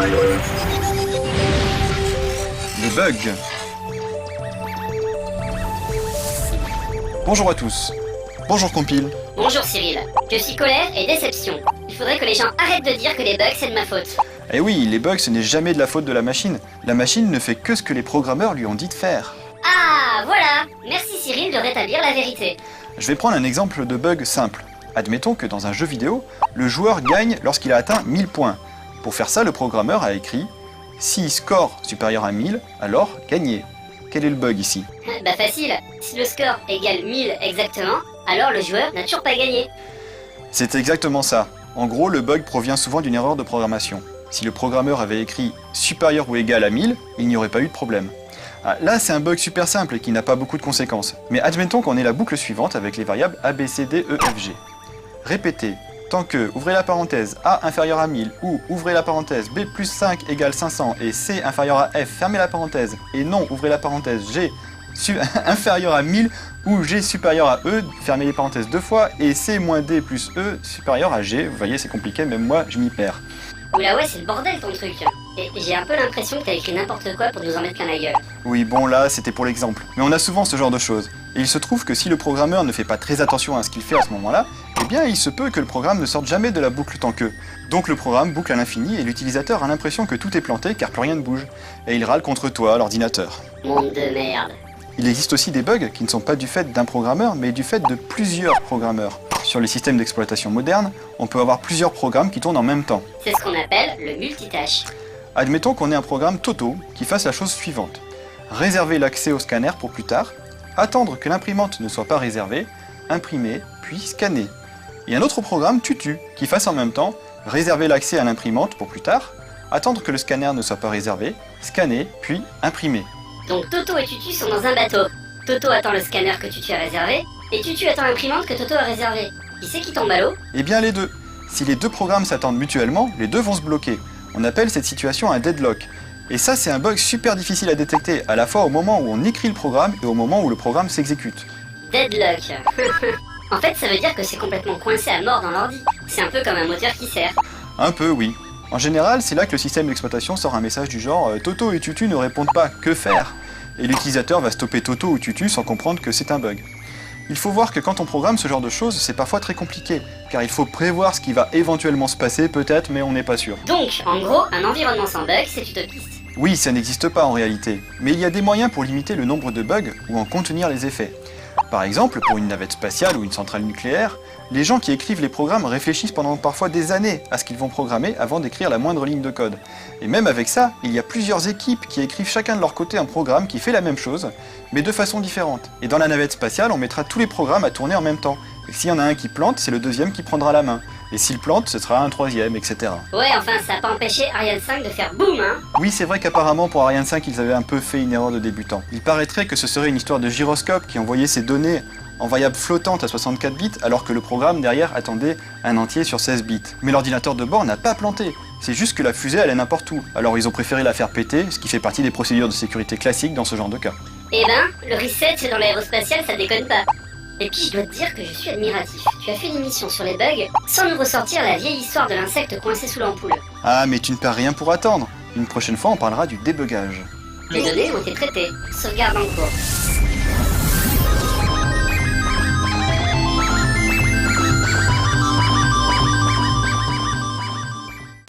Le bug. Bonjour à tous. Bonjour Compile. Bonjour Cyril. Je suis colère et déception. Il faudrait que les gens arrêtent de dire que les bugs c'est de ma faute. Eh oui, les bugs ce n'est jamais de la faute de la machine. La machine ne fait que ce que les programmeurs lui ont dit de faire. Ah, voilà. Merci Cyril de rétablir la vérité. Je vais prendre un exemple de bug simple. Admettons que dans un jeu vidéo, le joueur gagne lorsqu'il a atteint 1000 points. Pour faire ça, le programmeur a écrit « Si score supérieur à 1000, alors gagné ». Quel est le bug ici? Bah facile. Si le score égale 1000 exactement, alors le joueur n'a toujours pas gagné. C'est exactement ça. En gros, le bug provient souvent d'une erreur de programmation. Si le programmeur avait écrit « supérieur ou égal à 1000 », il n'y aurait pas eu de problème. Là, c'est un bug super simple et qui n'a pas beaucoup de conséquences. Mais admettons qu'on ait la boucle suivante avec les variables a, b, c, d, e, f, g. Répétez, tant que, ouvrez la parenthèse, a inférieur à 1000, ou ouvrez la parenthèse, b plus 5 égale 500, et c inférieur à f, fermez la parenthèse, et non, ouvrez la parenthèse, g inférieur à 1000, ou g supérieur à e, fermez les parenthèses deux fois, et c moins d plus e supérieur à g. Vous voyez, c'est compliqué, même moi, je m'y perds. Oula ouais, c'est le bordel ton truc. Et j'ai un peu l'impression que t'as écrit n'importe quoi pour nous en mettre plein la gueule. Oui, bon là, c'était pour l'exemple. Mais on a souvent ce genre de choses. Et il se trouve que si le programmeur ne fait pas très attention à ce qu'il fait à ce moment-là, eh bien il se peut que le programme ne sorte jamais de la boucle tant que. Donc le programme boucle à l'infini et l'utilisateur a l'impression que tout est planté car plus rien ne bouge. Et il râle contre toi, l'ordinateur. Monde de merde. Il existe aussi des bugs qui ne sont pas du fait d'un programmeur, mais du fait de plusieurs programmeurs. Sur les systèmes d'exploitation modernes, on peut avoir plusieurs programmes qui tournent en même temps. C'est ce qu'on appelle le multitâche. Admettons qu'on ait un programme Toto qui fasse la chose suivante. Réserver l'accès au scanner pour plus tard, attendre que l'imprimante ne soit pas réservée, imprimer, puis scanner. Et un autre programme Tutu qui fasse en même temps réserver l'accès à l'imprimante pour plus tard, attendre que le scanner ne soit pas réservé, scanner, puis imprimer. Donc Toto et Tutu sont dans un bateau. Toto attend le scanner que Tutu a réservé, et Tutu attend l'imprimante que Toto a réservée. Qui c'est qui tombe à l'eau? Eh bien les deux. Si les deux programmes s'attendent mutuellement, les deux vont se bloquer. On appelle cette situation un deadlock. Et ça, c'est un bug super difficile à détecter, à la fois au moment où on écrit le programme et au moment où le programme s'exécute. Deadlock. En fait, ça veut dire que c'est complètement coincé à mort dans l'ordi. C'est un peu comme un moteur qui sert. Un peu, oui. En général, c'est là que le système d'exploitation sort un message du genre « Toto et Tutu ne répondent pas, que faire ?» Et l'utilisateur va stopper Toto ou Tutu sans comprendre que c'est un bug. Il faut voir que quand on programme ce genre de choses, c'est parfois très compliqué, car il faut prévoir ce qui va éventuellement se passer, peut-être, mais on n'est pas sûr. Donc, en gros, un environnement sans bug, c'est utopiste. Oui, ça n'existe pas en réalité, mais il y a des moyens pour limiter le nombre de bugs ou en contenir les effets. Par exemple, pour une navette spatiale ou une centrale nucléaire, les gens qui écrivent les programmes réfléchissent pendant parfois des années à ce qu'ils vont programmer avant d'écrire la moindre ligne de code. Et même avec ça, il y a plusieurs équipes qui écrivent chacun de leur côté un programme qui fait la même chose, mais de façon différente. Et dans la navette spatiale, on mettra tous les programmes à tourner en même temps. Et s'il y en a un qui plante, c'est le deuxième qui prendra la main. Et s'il plante, ce sera un troisième, etc. Ouais, enfin, ça n'a pas empêché Ariane 5 de faire boum, hein. Oui, c'est vrai qu'apparemment pour Ariane 5, ils avaient un peu fait une erreur de débutant. Il paraîtrait que ce serait une histoire de gyroscope qui envoyait ses données en variable flottante à 64 bits, alors que le programme derrière attendait un entier sur 16 bits. Mais l'ordinateur de bord n'a pas planté, c'est juste que la fusée allait n'importe où, alors ils ont préféré la faire péter, ce qui fait partie des procédures de sécurité classiques dans ce genre de cas. Eh ben, le reset dans l'aérospatiale, ça déconne pas. Et puis je dois te dire que je suis admiratif. Tu as fait une émission sur les bugs sans nous ressortir la vieille histoire de l'insecte coincé sous l'ampoule. Ah, mais tu ne perds rien pour attendre. Une prochaine fois, on parlera du débugage. Les données ont été traitées. Sauvegarde en cours.